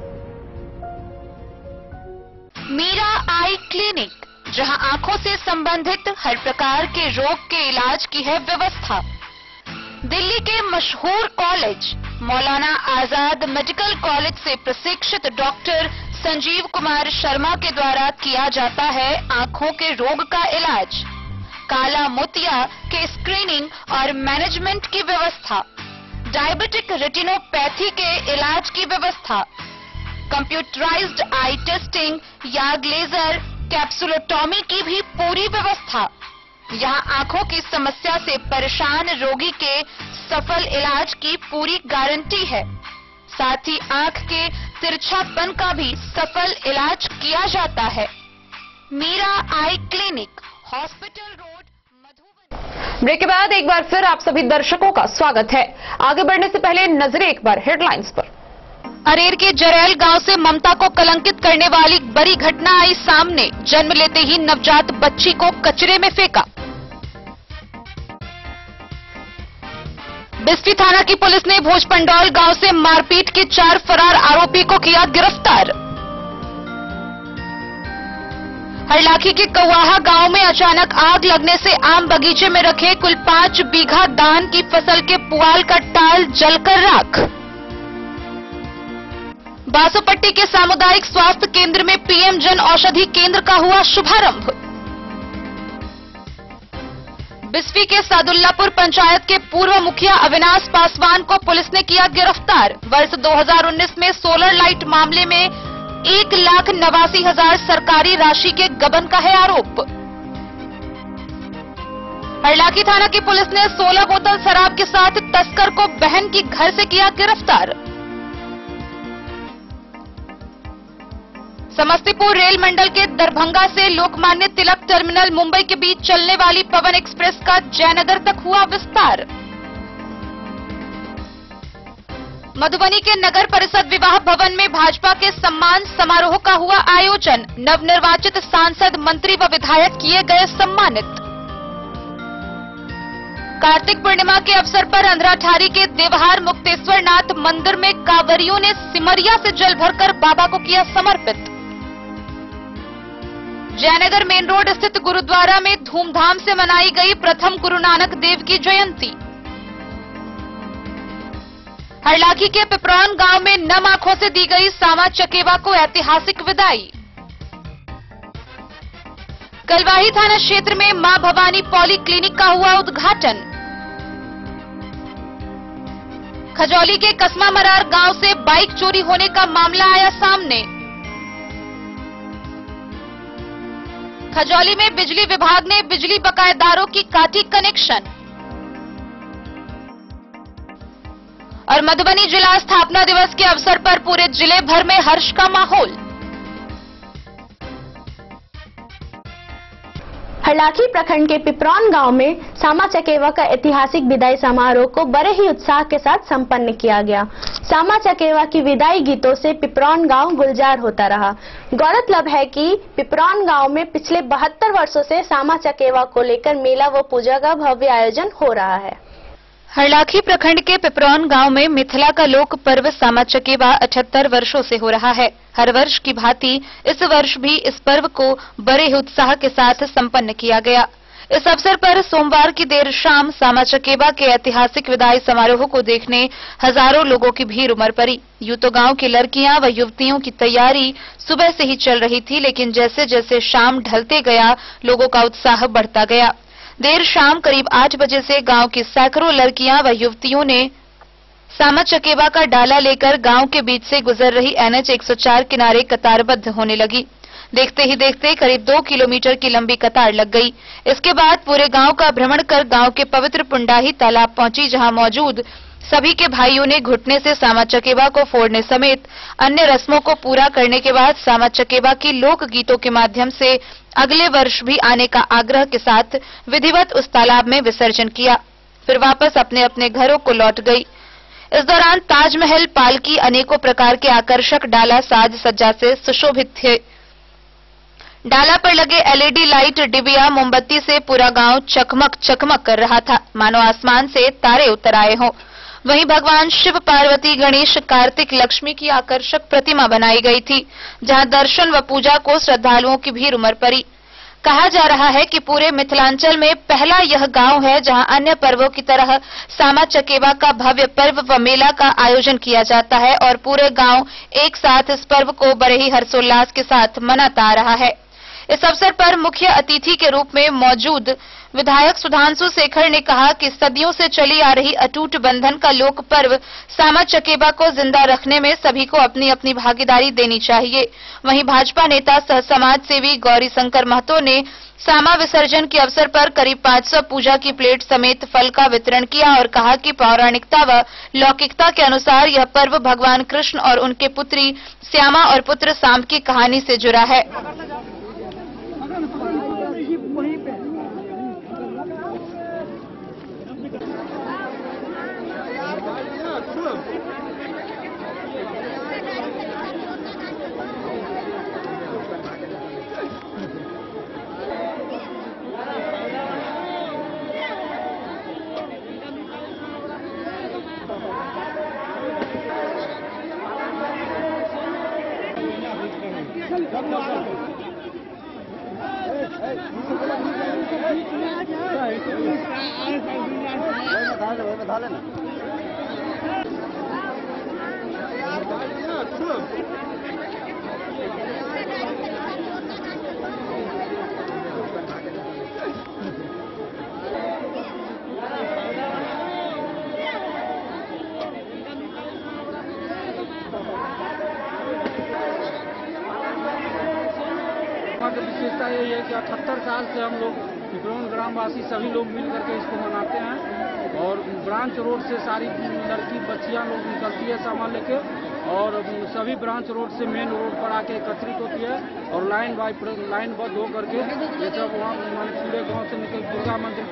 Meera eye clinic, जहां आंखों से संबंधित हर प्रकार के रोग के इलाज की है व्यवस्था। दिल्ली के मशहूर college Maulana Azad medical college से प्रशिक्षित डॉक्टर संजीव कुमार शर्मा के द्वारा किया जाता है आंखों के रोग का इलाज, काला मोतिया के स्क्रीनिंग और मैनेजमेंट की व्यवस्था, डायबिटिक रेटिनोपैथी के इलाज की व्यवस्था, कंप्यूटराइज्ड आई टेस्टिंग या लेजर कैप्सुलोटॉमी की भी पूरी व्यवस्था। यहाँ आंखों की समस्या से परेशान रोगी के सफल इलाज की पूरी गारंटी है। साथ ही आंख के तिरछापन का भी सफल इलाज किया जाता है। Meera eye clinic, hospital road, Madhubani. Break के बाद एक बार फिर आप सभी दर्शकों का स्वागत है। आगे बढ़ने से पहले नजरें एक बार हेडलाइंस पर। अरेर के जरैल गांव से ममता को कलंकित करने वाली बड़ी घटना आई सामने। जन्म लेते ही नवजात बच्ची को कचरे में फेंका। बिस्फी थाना की पुलिस ने भोजपंडौल गांव से मारपीट के 4 फरार आरोपी को किया गिरफ्तार। हरलाखी के कौवाहा गांव में अचानक आग लगने से आम बगीचे में रखे कुल 5 बीघा धान की फसल के पुआल का टाल जलकर राख। बासोपट्टी के सामुदायिक स्वास्थ्य केंद्र में पीएम जन औषधि केंद्र का हुआ शुभारंभ। बिस्फी के सादुल्लापुर पंचायत के पूर्व मुखिया अविनाश पासवान को पुलिस ने किया गिरफ्तार। वर्ष 2019 में सोलर लाइट मामले में 1,89,000 सरकारी राशि के गबन का है आरोप। हरलाखी थाना की पुलिस ने 16 बोतल शराब के साथ तस्कर को बहन की घर से किया गिरफ्तार। समस्तीपुर रेल मंडल के दरभंगा से लोकमान्य तिलक टर्मिनल मुंबई के बीच चलने वाली पवन एक्सप्रेस का जयनगर तक हुआ विस्तार। मधुबनी के नगर परिषद विवाह भवन में भाजपा के सम्मान समारोह का हुआ आयोजन। नवनिर्वाचित सांसद, मंत्री व विधायक किए गए सम्मानित। कार्तिक पूर्णिमा के अवसर पर अंधराठारी के देवहार मुक्तेश्वरनाथ मंदिर में कांवरियों ने सिमरिया से जल भरकर बाबा को किया समर्पित। जयनगर मेन रोड स्थित गुरुद्वारा में धूमधाम से मनाई गई प्रथम गुरु नानक देव की जयंती। हरलाखी के पिपरौन गांव में नम आंखों से दी गई सामा चकेवा को ऐतिहासिक विदाई। कलवाही थाना क्षेत्र में मां भवानी पॉली क्लिनिक का हुआ उद्घाटन। खजौली के कसमा मरार गांव से बाइक चोरी होने का मामला आया सामने। खजौली में बिजली विभाग ने बिजली बकायेदारों की काटी कनेक्शन। और मधुबनी जिला स्थापना दिवस के अवसर पर पूरे जिले भर में हर्ष का माहौल। हरलाखी प्रखंड के पिपरौन गांव में सामा चकेवा का ऐतिहासिक विदाई समारोह को बड़े ही उत्साह के साथ संपन्न किया गया। सामा चकेवा की विदाई गीतों से पिपरौन गांव गुलजार होता रहा। गौरतलब है कि पिपरौन गांव में पिछले 72 वर्षों से सामा चकेवा को लेकर मेला व पूजा का भव्य आयोजन हो रहा है। हरलाखी प्रखंड के पिपरौन गांव में मिथिला का लोक पर्व सामा चकेवा 78 वर्षों से हो रहा है। हर वर्ष की भांति इस वर्ष भी इस पर्व को बड़े ही उत्साह के साथ संपन्न किया गया। इस अवसर पर सोमवार की देर शाम सामा चकेवा के ऐतिहासिक विदाई समारोह को देखने हजारों लोगों की भीड़ उमड़ पड़ी। यूं तो गांव की लड़कियां व युवतियों की तैयारी सुबह से ही चल रही थी, लेकिन जैसे जैसे शाम ढलते गया लोगों का उत्साह बढ़ता गया। देर शाम करीब 8 बजे से गांव की सैकड़ों लड़कियां व युवतियों ने सामा चकेवा का डाला लेकर गांव के बीच से गुजर रही NH 104 किनारे कतारबद्ध होने लगी। देखते ही देखते करीब 2 किलोमीटर की लंबी कतार लग गई। इसके बाद पूरे गांव का भ्रमण कर गांव के पवित्र पुंडाही तालाब पहुंची, जहां मौजूद सभी के भाइयों ने घुटने से सामा चकेवा को फोड़ने समेत अन्य रस्मों को पूरा करने के बाद सामा चकेवा की लोक गीतों के माध्यम से अगले वर्ष भी आने का आग्रह के साथ विधिवत उस तालाब में विसर्जन किया, फिर वापस अपने अपने घरों को लौट गई। इस दौरान ताजमहल, पालकी, अनेकों प्रकार के आकर्षक डाला साज सज्जा से सुशोभित थे। डाला पर लगे LED लाइट, डिबिया, मोमबत्ती से पूरा गांव चकमक चकमक कर रहा था, मानो आसमान से तारे उतर आए हों। वहीं भगवान शिव, पार्वती, गणेश, कार्तिक, लक्ष्मी की आकर्षक प्रतिमा बनाई गई थी, जहां दर्शन व पूजा को श्रद्धालुओं की भीड़ उमड़ पड़ी। कहा जा रहा है कि पूरे मिथिलांचल में पहला यह गांव है जहां अन्य पर्वों की तरह सामा चकेवा का भव्य पर्व व मेला का आयोजन किया जाता है और पूरे गांव एक साथ इस पर्व को बड़े ही हर्षोल्लास के साथ मनाता आ रहा है। इस अवसर पर मुख्य अतिथि के रूप में मौजूद विधायक सुधांशु शेखर ने कहा कि सदियों से चली आ रही अटूट बंधन का लोक पर्व सामा चकेवा को जिंदा रखने में सभी को अपनी अपनी भागीदारी देनी चाहिए। वहीं भाजपा नेता सह समाज सेवी गौरी शंकर महतो ने सामा विसर्जन के अवसर पर करीब 500 पूजा की प्लेट समेत फल का वितरण किया और कहा कि पौराणिकता व लौकिकता के अनुसार यह पर्व भगवान कृष्ण और उनके पुत्री श्यामा और पुत्र शाम की कहानी से जुड़ा है। विशेषता यही है कि 78 साल से हम लोग पिपरौन ग्रामवासी सभी लोग मिल करके इसको मनाते हैं और ब्रांच रोड से सारी लड़की बच्चियां लोग निकलती है सामान लेके और सभी ब्रांच रोड से मेन रोड पर आके एकत्रित होती है और लाइनबद्ध हो करके ये सब वहाँ पूरे गांव से निकल दुर्गा मंदिर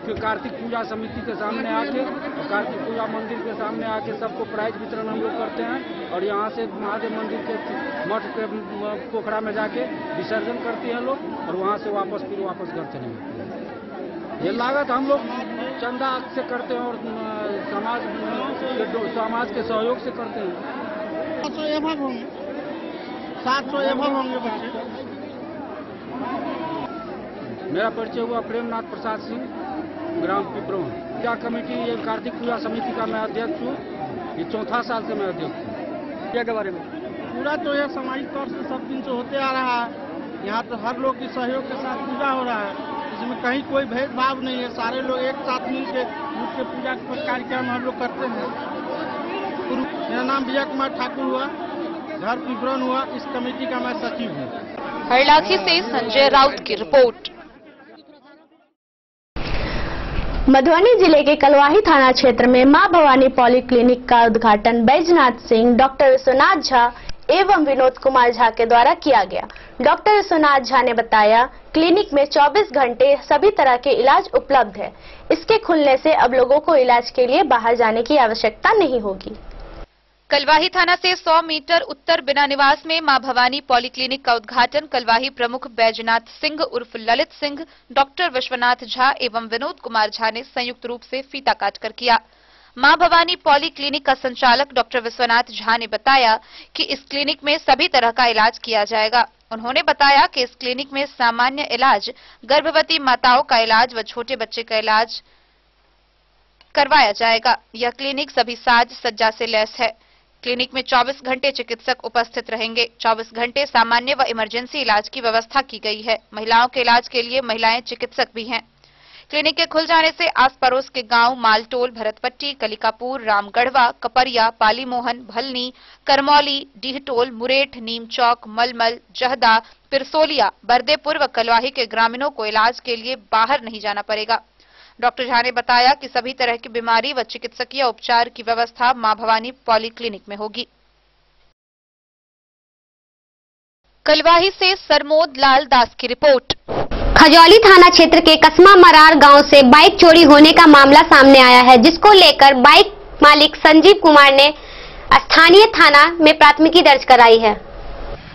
फिर कार्तिक पूजा समिति के सामने आके और कार्तिक पूजा मंदिर के सामने आके सबको प्राइज वितरण हम लोग करते हैं और यहाँ से महादेव मंदिर के मठ के पोखरा में जाके विसर्जन करते हैं लोग और वहाँ से वापस घर चले जाते हैं। ये लागत हम लोग चंदा से करते हैं और समाज के सहयोग से करते हैं। 700 एवं होंगे बच्चे। मेरा परिचय हुआ प्रेमनाथ प्रसाद सिंह, ग्राम पिपरौन। पूजा कमेटी ये कार्तिक पूजा समिति का मैं अध्यक्ष हूँ। ये 4था साल से मैं अध्यक्ष हूँ। क्या के बारे में पूरा तो यह सामाजिक तौर से सब दिन से होते आ रहा है। यहाँ तो हर लोग के सहयोग के साथ पूजा हो रहा है, इसमें कहीं कोई भेदभाव नहीं है। सारे लोग एक साथ मिल के पूजा कार्यक्रम हम लोग करते हैं। मेरा नाम विजय कुमार ठाकुर हुआ, घर पिपरौन हुआ, इस कमेटी का मैं सचिव हूँ। हरलाखी से संजय राउत की रिपोर्ट। मधुबनी जिले के कलवाही थाना क्षेत्र में मां भवानी पॉलीक्लिनिक का उद्घाटन बैजनाथ सिंह, डॉक्टर विश्वनाथ झा, एवं विनोद कुमार झा के द्वारा किया गया। डॉक्टर विश्वनाथ झा ने बताया, क्लिनिक में 24 घंटे सभी तरह के इलाज उपलब्ध है। इसके खुलने से अब लोगों को इलाज के लिए बाहर जाने की आवश्यकता नहीं होगी। कलवाही थाना से 100 मीटर उत्तर बिना निवास में मां भवानी पॉलीक्लिनिक का उद्घाटन कलवाही प्रमुख बैजनाथ सिंह उर्फ ललित सिंह, डॉक्टर विश्वनाथ झा एवं विनोद कुमार झा ने संयुक्त रूप से फीता काटकर किया। मां भवानी पॉलीक्लिनिक का संचालक डॉक्टर विश्वनाथ झा ने बताया कि इस क्लिनिक में सभी तरह का इलाज किया जाएगा। उन्होंने बताया कि इस क्लिनिक में सामान्य इलाज, गर्भवती माताओं का इलाज व छोटे बच्चे का इलाज करवाया जाएगा। यह क्लिनिक सभी साज सज्जा से लैस है। क्लिनिक में 24 घंटे चिकित्सक उपस्थित रहेंगे। 24 घंटे सामान्य व इमरजेंसी इलाज की व्यवस्था की गई है। महिलाओं के इलाज के लिए महिलाएं चिकित्सक भी हैं। क्लिनिक के खुल जाने से आस पड़ोस के गांव मालटोल, भरतपट्टी, कलिकापुर, रामगढ़वा, कपरिया, पालीमोहन, भलनी, करमौली, डीहटोल, मुरेठ, नीमचौक, मलमल, जहदा, पिरसोलिया, बरदेपुर व कलवाही के ग्रामीणों को इलाज के लिए बाहर नहीं जाना पड़ेगा। डॉक्टर झा ने बताया कि सभी तरह की बीमारी व चिकित्सकीय उपचार की व्यवस्था मां भवानी पॉलीक्लिनिक में होगी। कलवाही से सरमोद लाल दास की रिपोर्ट। खजौली थाना क्षेत्र के कसमा मरार गांव से बाइक चोरी होने का मामला सामने आया है, जिसको लेकर बाइक मालिक संजीव कुमार ने स्थानीय थाना में प्राथमिकी दर्ज कराई है।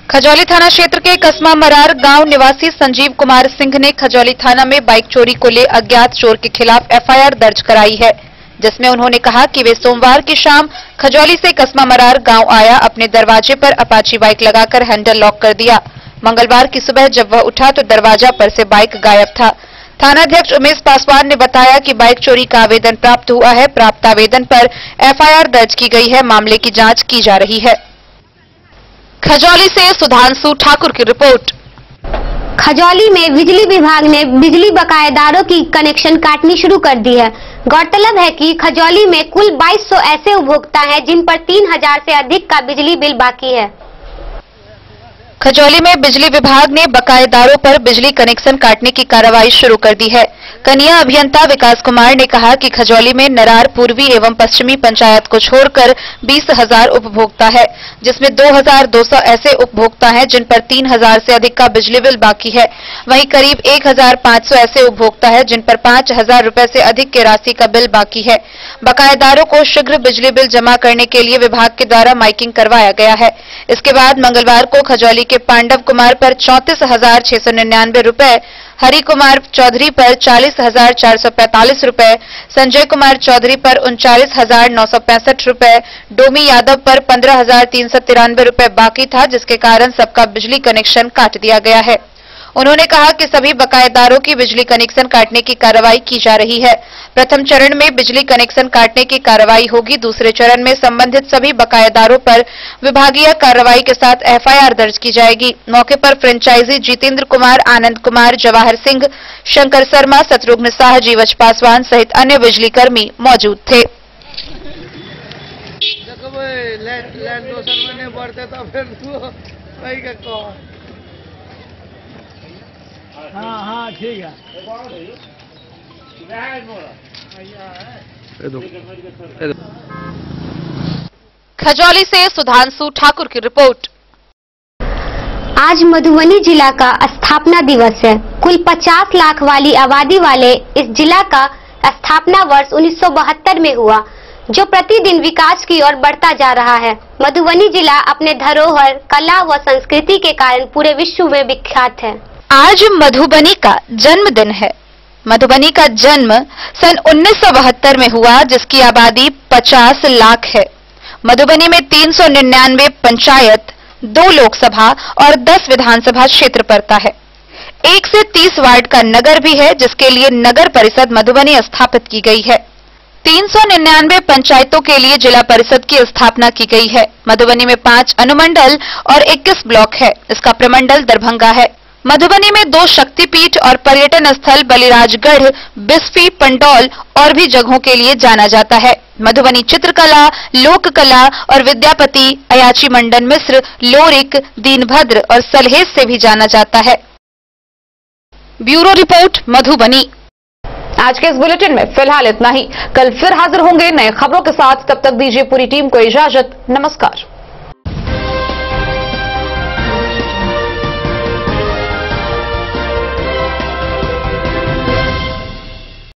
खजौली थाना क्षेत्र के कसमा मरार गांव निवासी संजीव कुमार सिंह ने खजौली थाना में बाइक चोरी को ले अज्ञात चोर के खिलाफ एफआईआर दर्ज कराई है, जिसमें उन्होंने कहा कि वे सोमवार की शाम खजौली से कसमा मरार गांव आया, अपने दरवाजे पर अपाची बाइक लगाकर हैंडल लॉक कर दिया। मंगलवार की सुबह जब वह उठा तो दरवाजा पर से बाइक गायब था। थानाध्यक्ष उमेश पासवान ने बताया कि बाइक चोरी का आवेदन प्राप्त हुआ है। प्राप्त आवेदन पर एफआईआर दर्ज की गई है। मामले की जांच की जा रही है। खजौली से सुधांशु ठाकुर की रिपोर्ट। खजौली में बिजली विभाग ने बिजली बकायेदारों की कनेक्शन काटनी शुरू कर दी है। गौरतलब है कि खजौली में कुल 2200 ऐसे उपभोक्ता हैं जिन पर 3000 से अधिक का बिजली बिल बाकी है। खजौली में बिजली विभाग ने बकायेदारों पर बिजली कनेक्शन काटने की कार्रवाई शुरू कर दी है। कनिया अभियंता विकास कुमार ने कहा कि खजौली में नरार पूर्वी एवं पश्चिमी पंचायत को छोड़कर 20,000 उपभोक्ता है, जिसमें 2,200 ऐसे उपभोक्ता हैं जिन पर 3,000 से अधिक का बिजली बिल बाकी है। वहीं करीब 1,500 ऐसे उपभोक्ता हैं जिन पर 5,000 रुपए से अधिक की राशि का बिल बाकी है। बकायेदारों को शीघ्र बिजली बिल जमा करने के लिए विभाग के द्वारा माइकिंग करवाया गया है। इसके बाद मंगलवार को खजौली के पांडव कुमार पर 34,699 रुपए, हरि कुमार चौधरी पर 40,445 रुपए, संजय कुमार चौधरी पर 39,965 रुपए, डोमी यादव पर 15,393 रुपए बाकी था, जिसके कारण सबका बिजली कनेक्शन काट दिया गया है। उन्होंने कहा कि सभी बकायेदारों की बिजली कनेक्शन काटने की कार्रवाई की जा रही है। प्रथम चरण में बिजली कनेक्शन काटने की कार्रवाई होगी। दूसरे चरण में संबंधित सभी बकायेदारों पर विभागीय कार्रवाई के साथ एफआईआर दर्ज की जाएगी। मौके पर फ्रेंचाइजी जितेंद्र कुमार, आनंद कुमार, जवाहर सिंह, शंकर शर्मा, शत्रुघ्न शाह, जीवच पासवान सहित अन्य बिजली कर्मी मौजूद थे। हाँ ठीक है। खजौली से सुधांशु ठाकुर की रिपोर्ट। आज मधुबनी जिला का स्थापना दिवस है। कुल 50 लाख वाली आबादी वाले इस जिला का स्थापना वर्ष 1972 में हुआ, जो प्रतिदिन विकास की ओर बढ़ता जा रहा है। मधुबनी जिला अपने धरोहर, कला व संस्कृति के कारण पूरे विश्व में विख्यात है। आज मधुबनी का जन्मदिन है। मधुबनी का जन्म सन 1972 में हुआ, जिसकी आबादी 50 लाख है। मधुबनी में 399 पंचायत, 2 लोकसभा और 10 विधानसभा क्षेत्र पड़ता है। 1 से 30 वार्ड का नगर भी है, जिसके लिए नगर परिषद मधुबनी स्थापित की गई है। 399 पंचायतों के लिए जिला परिषद की स्थापना की गई है। मधुबनी में 5 अनुमंडल और 21 ब्लॉक है। इसका प्रमंडल दरभंगा है। मधुबनी में 2 शक्तिपीठ और पर्यटन स्थल बलिराजगढ़, बिस्फी, पंडौल और भी जगहों के लिए जाना जाता है। मधुबनी चित्रकला, लोक कला और विद्यापति, अयाची मंडन मिश्र, लोरिक, दीनभद्र और सलहेज से भी जाना जाता है। Bureau report Madhubani. आज के इस बुलेटिन में फिलहाल इतना ही। कल फिर हाजिर होंगे नए खबरों के साथ। तब तक दीजिए पूरी टीम को इजाजत। नमस्कार।